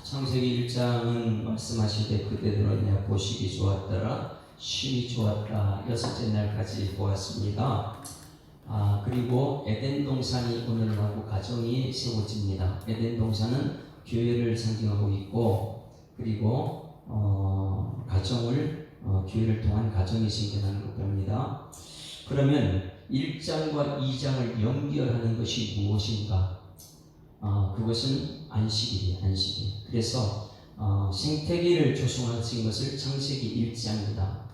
창세기 1장은 말씀하시되 그대들은 보시기 좋았더라, 심히 좋았다, 여섯째 날까지 보았습니다. 그리고 에덴 동산이 오늘하고 가정이 세워집니다. 에덴 동산은 교회를 상징하고 있고, 그리고 가정을 교회를 통한 가정이 생겨나는 것 봅니다. 그러면 1장과 2장을 연결하는 것이 무엇인가? 그것은 안식일이에요. 안식일. 그래서 생태계를 조성하신 것을 창세기 1장입니다.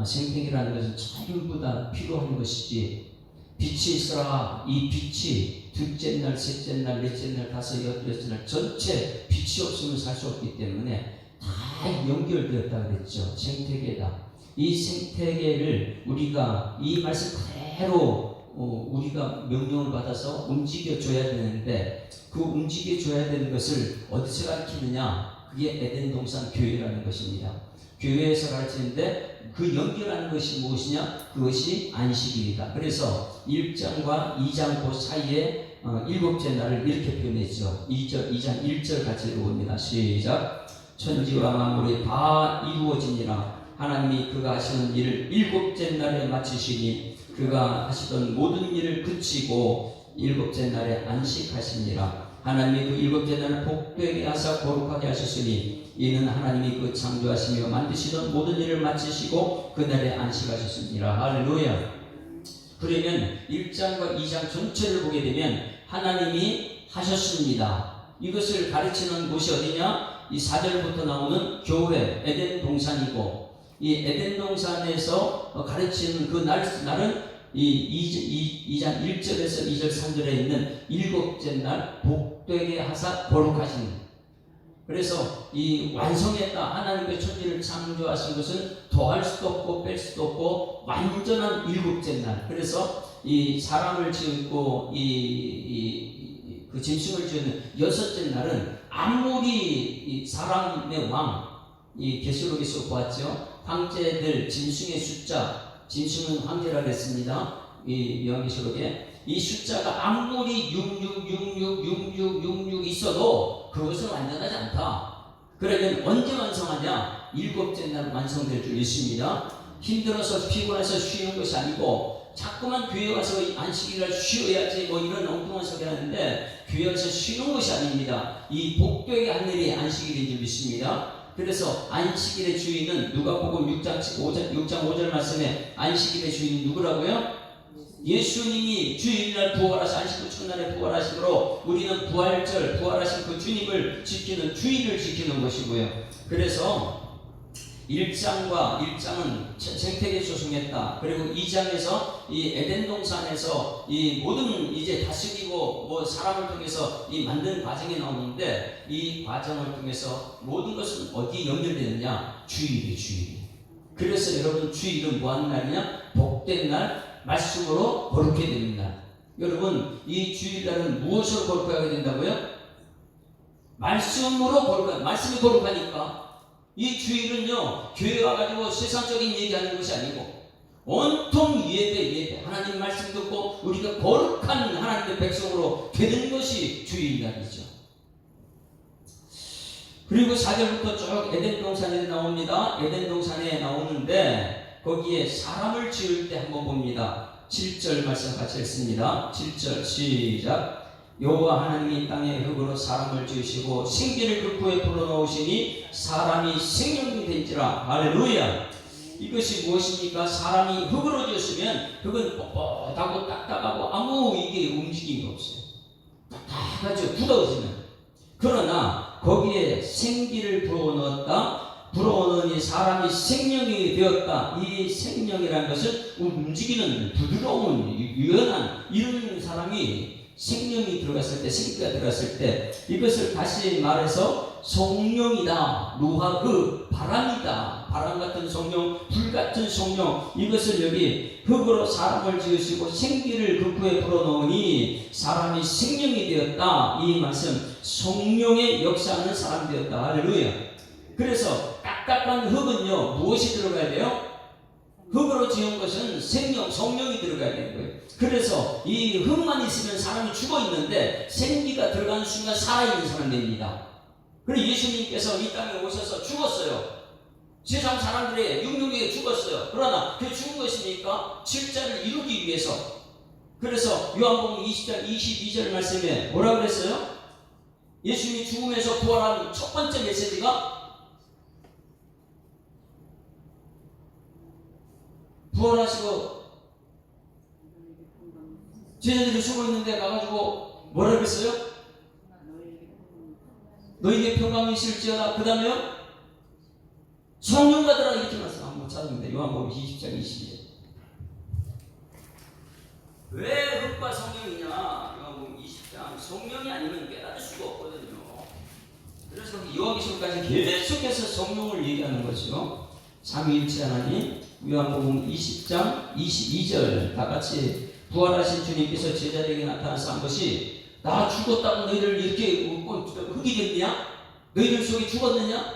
생태계라는 것은 전부 다 필요한 것이지, 빛이 있어라, 이 빛이 둘째 날, 셋째 날, 넷째 날, 다섯, 여섯 날 전체 빛이 없으면 살 수 없기 때문에 다 연결되었다 그랬죠. 생태계다. 이 생태계를 우리가 이 말씀 그대로 우리가 명령을 받아서 움직여줘야 되는데, 그 움직여줘야 되는 것을 어디서 가르치느냐? 그게 에덴 동산 교회라는 것입니다. 교회에서 가르치는데 그 연결하는 것이 무엇이냐? 그것이 안식일이다. 그래서 1장과 2장 그 사이에 일곱째 날을 이렇게 표현했죠. 2장 1절 같이 읽어봅니다. 시작. 천지와 만물이 다 이루어지니라. 하나님이 그가 하시는 일을 일곱째 날에 마치시니 그가 하시던 모든 일을 그치고 일곱째 날에 안식하시니라. 하나님이 그 일곱째 날을 복되게 하사 거룩하게 하셨으니 이는 하나님이 그 창조하시며 만드시던 모든 일을 마치시고 그날에 안식하셨습니다. 할렐루야. 그러면 1장과 2장 전체를 보게 되면 하나님이 하셨습니다. 이것을 가르치는 곳이 어디냐? 이 4절부터 나오는 교회 에덴 동산이고, 이 에덴 동산에서 가르치는 그 날은 이 2장 1절에서 2절 3절에 있는 일곱째 날 복되게 하사 거룩하신. 그래서 이 완성했다, 하나님의 천지를 창조하신 것은 더할 수도 없고 뺄 수도 없고 완전한 일곱째 날. 그래서 이 사람을 지었고 그 짐승을 지은 여섯째 날은 아무리 사람의 왕, 이 계시록에서 보았죠. 황제들 짐승의 숫자, 짐승은 황제라 그랬습니다. 이 요한계시록에 이 숫자가 아무리 66 있어도 그것은 완전하지 않다. 그러면 언제 완성하냐? 일곱째 날 완성될 줄 믿습니다. 힘들어서 피곤해서 쉬는 것이 아니고, 자꾸만 교회 와서 안식일을 쉬어야지 뭐 이런 엉뚱한 소리 하는데, 교회 와서 쉬는 것이 아닙니다. 이 복되게 한 일이 안식일인 줄 믿습니다. 그래서 안식일의 주인은 누가복음 6장 5절 말씀에 안식일의 주인은 누구라고요? 예수님이 주일날 부활하신, 안식일 첫날에 부활하심으로 우리는 부활절, 부활하신 그 주님을 지키는, 주일을 지키는 것이고요. 그래서 1장은 생태계 조성했다. 그리고 2장에서 이 에덴 동산에서 이 모든 이제 다스리고 뭐 사람을 통해서 이 만드는 과정이 나오는데, 이 과정을 통해서 모든 것은 어디에 연결되느냐? 주일이. 그래서 여러분, 주일은 뭐 하는 날이냐? 복된 날, 말씀으로 거룩해야 되는 날. 여러분, 이 주일날은 무엇으로 거룩하게 된다고요? 말씀으로 거룩하게. 말씀이 거룩하니까 이 주일은요, 교회 와가지고 세상적인 얘기하는 것이 아니고 온통 예배, 하나님 말씀 듣고 우리가 거룩한 하나님의 백성으로 되는 것이 주일날이죠. 그리고 4절부터 쭉 에덴 동산에 나옵니다. 에덴 동산에 나오는데 거기에 사람을 지을 때 한번 봅니다. 7절 말씀 같이 읽습니다. 7절 시작. 여호와 하나님이 땅의 흙으로 사람을 지으시고 생기를 그 구에 불어넣으시니 사람이 생명이 된지라. 할렐루야. 이것이 무엇입니까? 사람이 흙으로 지었으면 흙은 뻣뻣하고 딱딱하고 아무 이게 움직임이 없어요. 딱딱하죠. 굳어지면. 그러나 거기에 생기를 불어넣었다. 불어넣으니 사람이 생명이 되었다. 이 생명이라는 것은 움직이는 부드러운 유연한 이런 사람이 생명이 들어갔을 때, 생기가 들어갔을 때, 이것을 다시 말해서 성령이다. 루하그, 바람이다. 바람 같은 성령, 불 같은 성령. 이것을 여기 흙으로 사람을 지으시고 생기를 그 구에 불어넣으니 사람이 생명이 되었다. 이 말씀, 성령의 역사하는 사람이 되었다. 할렐루야. 그래서 딱딱한 흙은요, 무엇이 들어가야 돼요? 흙으로 지은 것은 생명, 성령이 들어가야 되는 거예요. 그래서 이 흙만 있으면 사람이 죽어 있는데 생기가 들어가는 순간 살아있는 사람이 됩니다. 그리고 예수님께서 이 땅에 오셔서 죽었어요. 세상 사람들의 육육에 죽었어요. 그러나 그 죽은 것입니까? 질자를 이루기 위해서. 그래서 요한복음 20장 22절 말씀에 뭐라 그랬어요? 예수님이 죽음에서 부활한 첫 번째 메시지가 부활하시고 제자들이 숨어 있는데 가가지고 뭐라 그랬어요? 너희에게 평강이 있을지어다. 그 다음에요? 성령 받으라 이렇게 말씀 한번 찾았는데 요한복음 20장 22절. 왜 흙과 성령이냐? 요한복음 20장 성령이 아니면 깨달을 수가 없거든요. 그래서 요한계시록까지 계속해서 성령을 얘기하는 거죠. 삼위일체 하나님. 요한복음 20장 22절 다 같이 부활하신 주님께서 제자들에게 나타나서 한 것이 나 죽었다고 너희들 이렇게 흙이 됐냐? 너희들 속에 죽었느냐?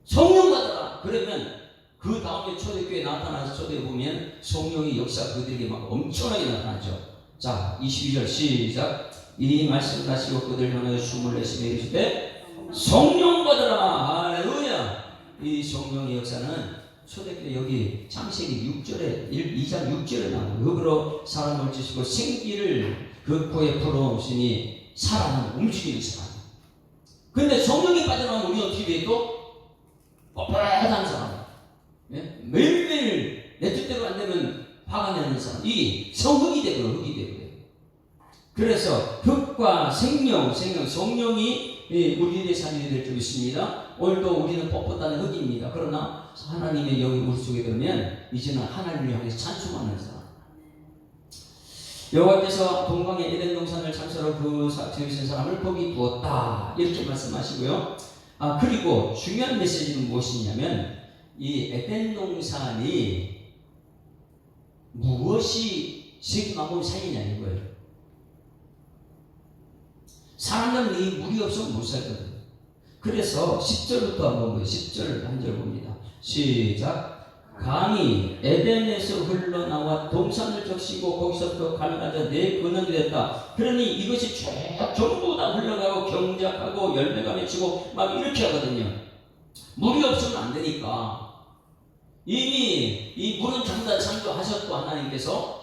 성령 받아라. 그러면 그 다음에 초대교회에 나타나서 초대에 보면 성령의 역사 그들에게 막 엄청나게 나타나죠. 자 22절 시작. 이 말씀 다시고 그들 향하여 숨을 내쉬며 이르시되 성령 받아라. 할렐루야. 이 성령의 역사는 초대교회 여기 창세기 6절에 2장 6절에 나오는 흙으로 사람을 지시고 생기를 그 코에 풀어오시니 사람은 움직이는 사람. 근데 성령이 빠져나오면 우리 어떻게 돼? 또 뻣뻣한 사람. 예? 매일매일 내 뜻대로 안 되면 화가 나는 사람. 이 성흙이 되고 흙이 되고. 그래서 흙과 성령이 우리들의 삶이 될 줄 믿습니다. 오늘도 우리는 뻣뻣한 흙입니다. 그러나 하나님의 영이 우리 속에 들면 이제는 하나님을 향해서 찬송하는 사람. 여호와께서 동방의 에덴 동산을 창설하고 그 지으신 사람을 거기 두었다. 이렇게 말씀하시고요. 그리고 중요한 메시지는 무엇이냐면 이 에덴 동산이 무엇이 세계만물 살리냐 이거예요. 사람들은 이 물이 없으면 못 살거든. 그래서 10절부터 한번 보세요. 10절 한 절 봅니다. 시작. 강이 에덴에서 흘러나와 동산을 적시고 거기서부터 갈라져 네 근원이 됐다. 그러니 이것이 쭉 전부 다 흘러가고 경작하고 열매가 맺히고 막 이렇게 하거든요. 물이 없으면 안 되니까. 이미 이 물은 전부 다 창조하셨고 하나님께서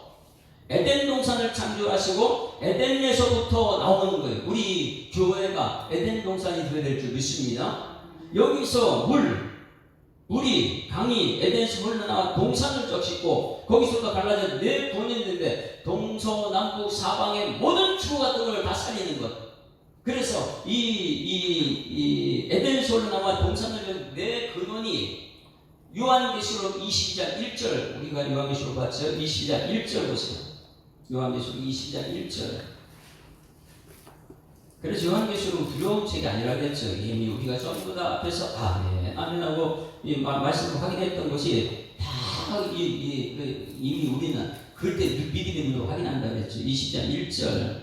에덴 동산을 창조하시고 에덴에서부터 나오는 거예요. 우리 교회가 에덴 동산이 되어야 될 줄 믿습니다. 여기서 물이 강이 에덴에서 흘러나와 동산을 적시고 거기서부터 갈라져 네 권인인데 동서남북 사방의 모든 추구 같은 걸 다 살리는 것. 그래서 이 에덴에서 흘러나와 동산을 네 근원이 요한계시록 22장 1절 우리가 요한계시록 봤죠? 22장 1절 보세요. 요한계시록 22장 1절. 그래서 요한계시록은 두려운 책이 아니라 그랬죠. 이미 우리가 전부 다 앞에서 아멘하고 이 말씀을 확인했던 것이 다 이미 우리는 그때 믿음의 눈으로 확인한다 그랬죠. 20장 1절.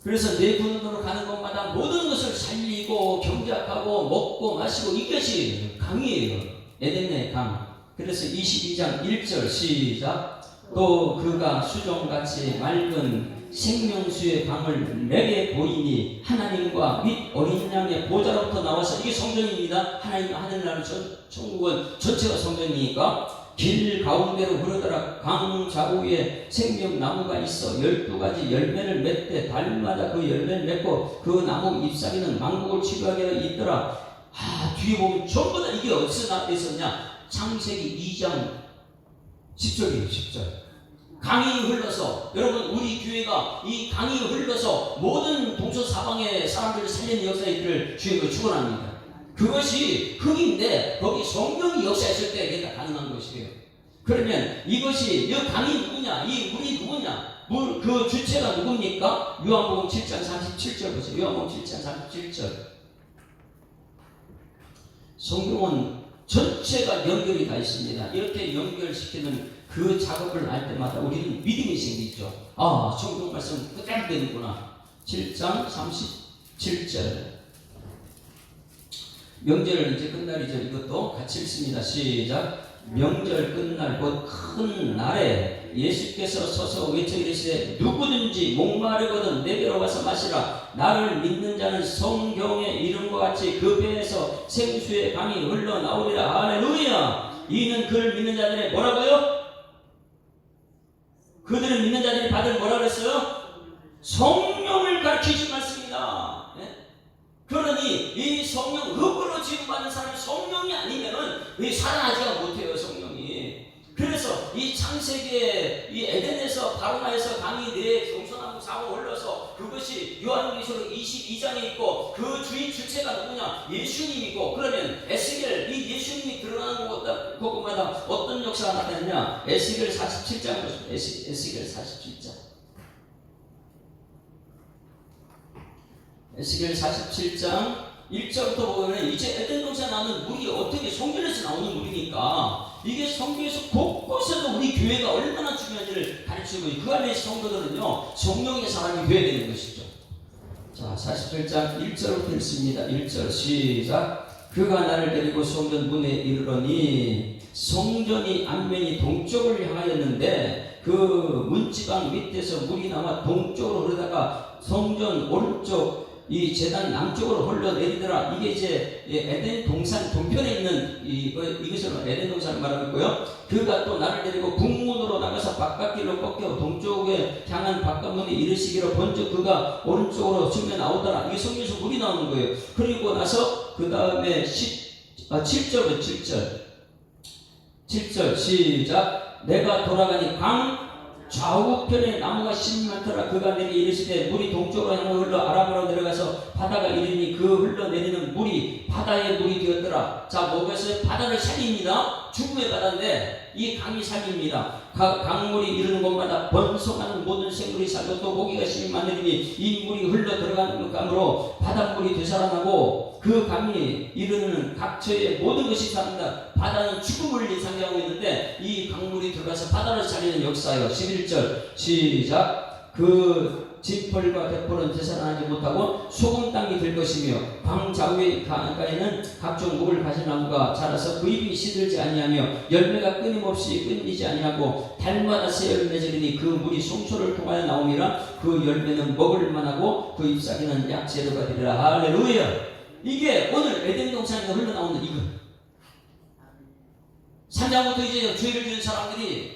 그래서 내 군으로 가는 곳마다 모든 것을 살리고 경작하고 먹고 마시고 이것이 강이에요. 에덴의 강. 그래서 22장 1절 시작. 또 그가 수정같이 맑은 생명수의 강을 내게 보이니 하나님과 및 어린 양의 보좌로부터 나와서 이게 성전입니다. 하나님 하늘나라 천국은 전체가 성전이니까 길 가운데로 흐르더라. 강 좌우에 생명나무가 있어 12가지 열매를 맺되 달마다 그 열매를 맺고 그 나무 잎사귀는 망국을 치료하게 있더라. 뒤에 보면 전부 다 이게 어디서 있었냐? 창세기 2장 10절이에요. 10절. 강이 흘러서 여러분 우리 교회가 이 강이 흘러서 모든 동서사방의 사람들을 살리는 역사를 주님을 축원합니다. 그것이 흙인데 거기 성령이 역사했을 때 그게 가능한 것이에요. 그러면 이것이 이 강이 누구냐? 이 물이 누구냐? 그 주체가 누굽니까? 요한복음 7장 37절 보세요. 요한복음 7장 37절. 성경은 전체가 연결이 다 있습니다. 이렇게 연결시키는 그 작업을 할 때마다 우리는 믿음이 생기죠. 성경 말씀 그대로 되는구나. 7장 37절. 명절 이제 끝날이죠. 이것도 같이 읽습니다. 시작. 명절 끝날 곧 큰 날에 예수께서 서서 외쳐 이르시되 누구든지 목마르거든 내게로 와서 마시라. 나를 믿는 자는 성경에 이른 같이 그 배에서 생수의 강이 흘러나오리라. 할렐루야. 이는 그를 믿는 자들의 뭐라고요? 그들을 믿는 자들이 받을 뭐라 그랬어요? 성령을 가르치지 않습니다. 예? 그러니 이 성령 흙으로 지음받은 사람이 성령이 아니면은 살아나지가 못해요. 성령이. 그래서 이 창세기에 이 에덴에서 바로나에서 강이 네 동서남북 사고 흘러서 그것이 요한계시록 22장에 있고 그 주인 주체가 누구냐? 예수님이고, 그러면 에스겔 이 예수님이 드러나는 곳마다 어떤 역사가 나타나냐? 에스겔 47장 보십시오. 에스겔 47장. 에스겔 47장 1절부터 보면 이제 에덴 동산에 나오는 물이 어떻게 성전에서 나오는 물이니까 이게 성경에서 곳곳에도 우리 교회가 얼마나 중요한지를 가르치고 그 안에 성도들은요 성령의 사람이 되어야 되는 것이죠. 자, 47장 1절부터 읽습니다. 1절 시작. 그가 나를 데리고 성전 문에 이르러니 성전이 앞면이 동쪽을 향하였는데 그 문지방 밑에서 물이 나와 동쪽으로 흐르다가 성전 오른쪽 이 제단 남쪽으로 흘러내리더라. 이게 이제 에덴 동산 동편에 있는 이것을 에덴 동산을 말하고 있고요. 그가 또 나를 데리고 북문으로 나가서 바깥길로 꺾여 동쪽에 향한 바깥문에 이르시기로 먼저 그가 오른쪽으로 측면 나오더라. 이게 성경에서 물이 나오는 거예요. 그리고 나서 그 다음에 7절부터 7절 시작. 내가 돌아가니 강 좌우편에 나무가 심이 많더라. 그가 내게 이르시되 물이 동쪽으로 향하여 흘러 아라바로 내려가서 바다가 이르니 그 흘러내리는 물이 바다의 물이 되었더라. 자, 뭐겠어요? 바다를 살립니다. 죽음의 바다인데 이 강이 살립니다. 강물이 이르는 곳마다 번성하는 모든 생물이 살고 또 고기가 심이 많으니 이 물이 흘러 들어가는 강으로 바닷물이 되살아나고 그 강이 이르는 각처의 모든 것이 산다. 바다는 죽음을 상징하고 있는데 이 강물이 들어가서 바다를 살리는 역사예요. 11절 시작. 그 진펄과 대포는 되살아나지 못하고 소금 땅이 될 것이며 강 좌우의 강가에는 각종 목을 가진 나무가 자라서 그 잎이 시들지 아니하며 열매가 끊임없이 끊이지 아니하고 달마다 새 열매 맺으니 그 물이 송초를 통하여 나오니라. 그 열매는 먹을 만하고 그 잎사귀는 약재료가 되리라. 할렐루야. 이게 오늘 에덴 동산에서 흘러나오는 이거. 산장부터 이제 죄를 지은 사람들이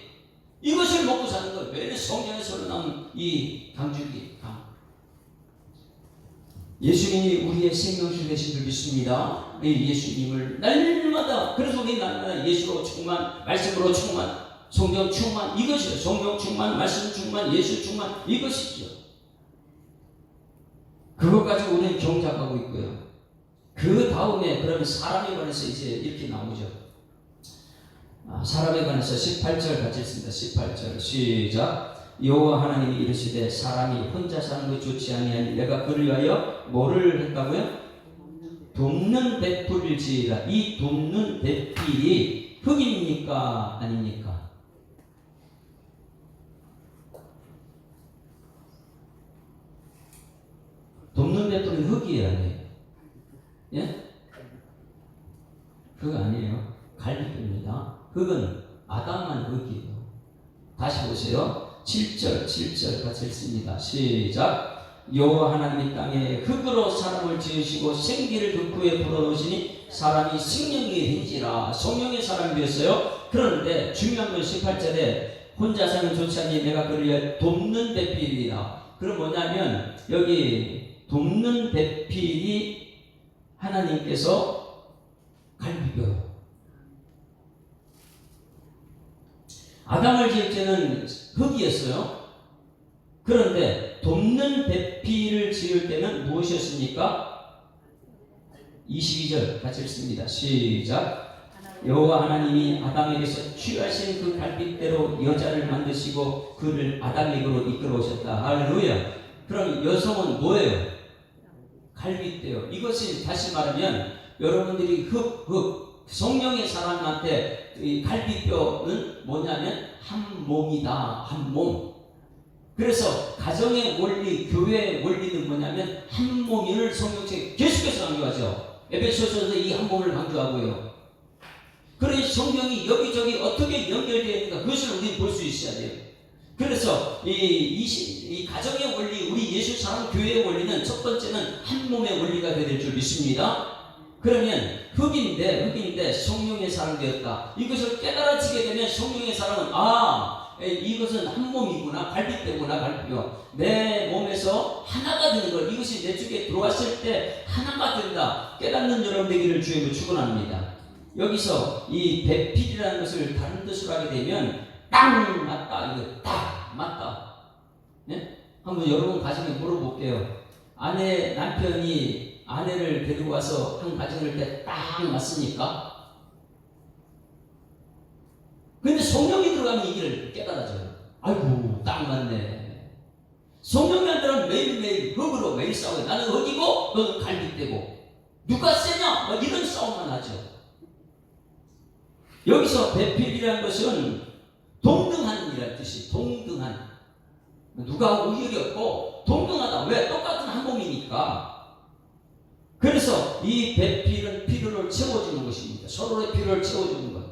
이것을 먹고 사는 거예요. 왜 성경에서 흘러나오는 이 강줄기 강. 예수님이 우리의 생명줄 되신 줄 믿습니다. 이 예수님을 날마다, 그래서 우리 날마다 예수로 충만, 말씀으로 충만, 성경 충만, 이것이요. 성경 충만, 말씀 충만, 예수 충만, 이것이죠. 그것 가지고 우리는 경작하고 있고요. 그 다음에 그러면 사람에 관해서 이제 이렇게 나오죠. 사람에 관해서 18절 같이 읽습니다. 18절 시작. 여호와 하나님이 이르시되 사람이 혼자 사는 것이 좋지 아니하니 내가 그를 위하여 뭐를 했다고요? 돕는 배풀을 지으라. 이 돕는 배필이 흙입니까 아닙니까? 돕는 배풀은 흙이에요 아니에요? 예? 그거 아니에요. 갈비뼈입니다. 흙은 아담만 흙이에요. 다시 보세요. 7절 같이 읽습니다. 시작. 여호와 하나님이 땅에 흙으로 사람을 지으시고 생기를 그 후에 불어넣으시니 사람이 생명이 된지라. 성령의 사람이 되었어요. 그런데 중요한 건 18절에 혼자 사는 좋지 않니 내가 그를 위해 돕는 배필이라. 그럼 뭐냐면 여기 돕는 배필이 하나님께서 갈비뼈. 아담을 지을 때는 흙이었어요. 그런데 돕는 배필을 지을 때는 무엇이었습니까? 22절 같이 읽습니다. 시작. 여호와 하나님이 아담에게서 취하신 그 갈빗대로 여자를 만드시고 그를 아담에게로 이끌어 오셨다. 할렐루야. 그럼 여성은 뭐예요? 갈빗대요. 이것이 다시 말하면 여러분들이 성령의 사람한테 이 갈비뼈는 뭐냐면 한 몸이다. 한 몸. 그래서 가정의 원리, 교회의 원리는 뭐냐면 한 몸을 성경책에 계속해서 강조하죠. 에베소서에서 이 한 몸을 강조하고요. 그러니 성경이 여기저기 어떻게 연결되어 있는가 그것을 우리는 볼 수 있어야 돼요. 그래서 이 가정의 원리, 우리 예수 사랑 교회의 원리는 첫 번째는 한 몸의 원리가 될 줄 믿습니다. 그러면 흙인데 성령의 사랑 되었다. 이것을 깨달아지게 되면 성령의 사랑은 이것은 한 몸이구나, 갈비뼈구나, 갈비뼈. 내 몸에서 하나가 되는 것, 이것이 내 쪽에 들어왔을 때 하나가 된다. 깨닫는 여러분 되기를 주님으로 축원합니다. 여기서 이 배필이라는 것을 다른 뜻으로 하게 되면 땅 맞다, 이거 딱 맞다. 네? 한번 여러분 가정에 물어볼게요. 남편이 아내를 데리고 와서 한 가정을 때 딱 맞습니까? 근데 성령이 들어가면 이 일을 깨달아져요. 아이고, 딱 맞네. 성령이 안 들어가면 매일매일 흙으로 매일 싸워요. 나는 흙이고 너는 갈비뼈고 누가 세냐? 이런 싸움만 하죠. 여기서 배필이라는 것은 동등한이라는 뜻이, 동등한. 누가 우열이 없고 동등하다. 왜? 똑같은 한 몸이니까. 그래서 이 배필은 필요를 채워주는 것입니다. 서로의 필요를 채워주는 것.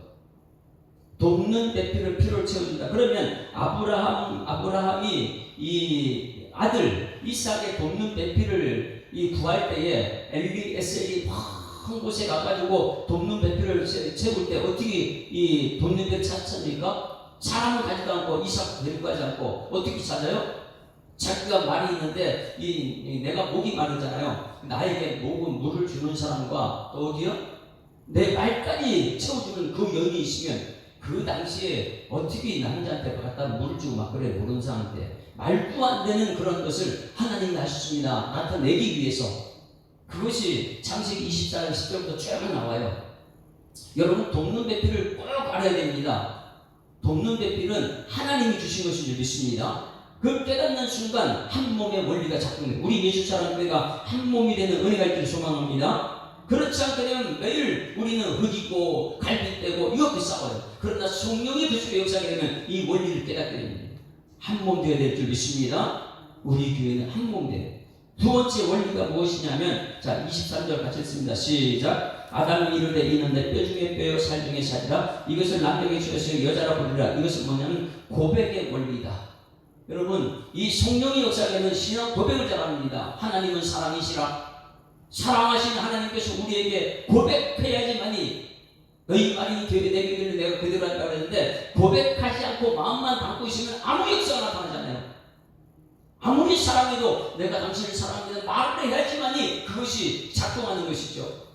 돕는 배필은 필요를 채워준다. 그러면 아브라함이 이 아들 이삭의 돕는 배필을 구할 때에 엘리에셀이 한 곳에 가가지고 돕는 배필을 채울 때 어떻게 이 돕는 배필 찾습니까? 사람을 가지도 않고 이삭 데리고 가지 않고 어떻게 찾아요? 자기가 말이 있는데 내가 목이 마르잖아요. 나에게 목은 물을 주는 사람과 또 어디요? 내 말까지 채워주는 그 연이 있으면 그 당시에 어떻게 남자한테 갖다 물을 주고 막 그래, 모르는 사람한테. 말도 안 되는 그런 것을 하나님이 하셨습니다. 나타내기 위해서. 그것이 창세기 24장 10절부터 쭉 나와요. 여러분, 돕는 배필을 꼭 알아야 됩니다. 돕는 배필은 하나님이 주신 것인 줄 믿습니다. 그 깨닫는 순간 한 몸의 원리가 작동돼요. 우리 예수 사랑 교회가 한 몸이 되는 은혜가 있기를 소망합니다. 그렇지 않게 되면 매일 우리는 흙이고 갈비뼈고 이렇게 싸워요. 그러나 성령이 그 속에 역사하게 되면 이 원리를 깨닫게 됩니다. 한 몸 되어야 될 줄 믿습니다. 우리 교회는 한 몸 돼요. 두 번째 원리가 무엇이냐면, 자, 23절 같이 읽습니다. 시작. 아담이 이르되 이는 내 뼈 중에 뼈요 살 중에 살이라. 이것을 남에게 주어서 여자라 부르리라. 이것은 뭐냐면 고백의 원리다. 여러분, 이 성령이 역사하면 신앙 고백을 잘합니다. 하나님은 사랑이시라. 사랑하신 하나님께서 우리에게 고백해야지만이 너희 말이 되기를 내가 그대로 한다고 그랬는데, 고백하지 않고 마음만 담고 있으면 아무 역사가 나타나잖아요. 아무리 사랑해도 내가 당신을 사랑합니다 말을 해야지만이 그것이 작동하는 것이죠.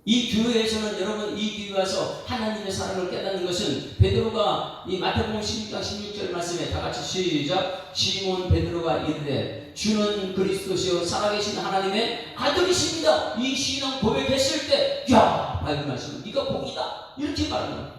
이 교회에서는 여러분, 이 교회 와서 하나님의 사랑을 깨닫는 것은 베드로가 이 마태복음 16장 16절 말씀에 다 같이 시작. 시몬 베드로가 이르되 주는 그리스도시요 살아계신 하나님의 아들이십니다. 이 신앙 고백했을 때, 야, 밝은 말씀, 네가 복이다, 이렇게 말합니다.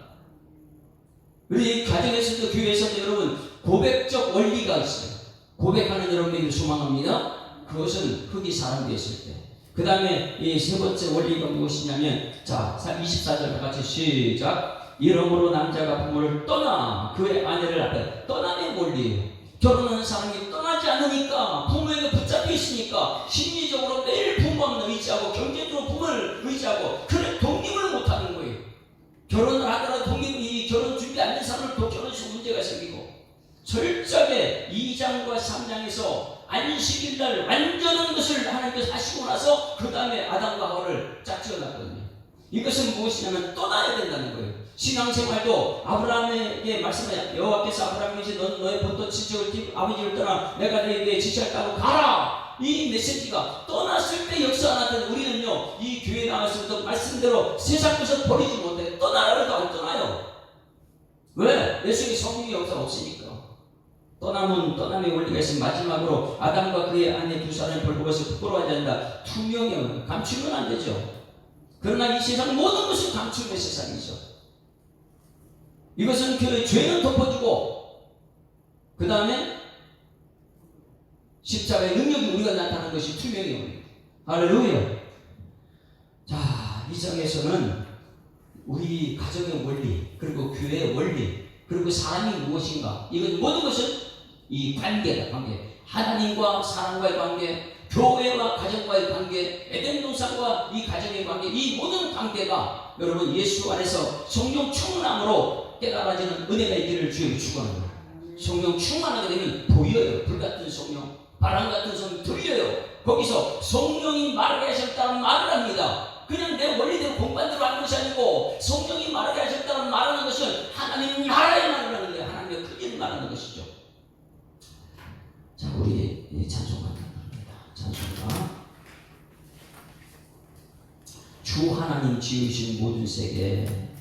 우리 가정에서도 교회에서도 여러분 고백적 원리가 있어요. 고백하는 여러분에게 소망합니다. 그것은 흙이 사람되었을 때. 그 다음에 이 세 번째 원리가 무엇이냐면, 자, 24절 같이 시작. 이러므로 남자가 부모를 떠나 그의 아내를 앞에, 떠남의 원리예요. 결혼하는 사람이 떠나지 않으니까, 부모에게 붙잡혀 있으니까 심리적으로 매일 부모만 의지하고 경제적으로 부모를 의지하고 그래 독립을 못하는 거예요. 결혼을 하더라도 독립이, 결혼 준비 안 된 사람을 또 결혼식 문제가 생기고, 철저하게 2장과 3장에서 안식일날 완전한 것을 하나님께서 하시고 나서 그 다음에 아담과 하와를 짝 지어놨거든요. 이것은 무엇이냐면 떠나야 된다는 거예요. 신앙생활도 아브라함에게 말씀하여, 여호와께서 아브라함에게 넌 너의 본토 친척을 아버지를 떠나 내가 너에게 지시할다고 가라. 이 메시지가 떠났을 때 역사가 나타나는, 우리는요 이 교회 나왔을 때 말씀대로 세상 것을 버리지 못해. 떠나라 해도 안 떠나요. 왜? 내 속에 성령의 역사가 없으니까. 떠남의 원리가 있으면 마지막으로 아담과 그의 아내 두 사람의 벌목에서 부끄러워하지 않는다. 투명해요. 감추면 안 되죠. 그러나 이 세상 모든 것을 감추는 세상이죠. 이것은 그 죄는 덮어주고 그 다음에 십자가의 능력이 우리가 나타나는 것이 투명해요. 할렐루야. 자, 이 장에서는 우리 가정의 원리, 그리고 교회의 원리, 그리고 사람이 무엇인가, 이건 모든 것은 이 관계다. 관계. 하나님과 사람과의 관계, 교회와 가정과의 관계, 에덴 동산과 이 가정의 관계, 이 모든 관계가 여러분 예수 안에서 성령 충만함으로 깨달아지는 은혜가 있기를 주여 축원합니다. 성령 충만하게 되면 보여요. 불같은 성령, 바람같은 성령 들려요. 거기서 성령이 말하게 하셨다는 말을 합니다. 그냥 내 원리대로 공부한 대로 하는 것이 아니고 성령이 말하게 하셨다는 말하는 것은 하나님 나라의 말을 하는 거예요. 하나님의 크기를 말하는 것이죠. 자, 우리 찬송가 부릅니다. 찬송가. 주 하나님 지으신 모든 세계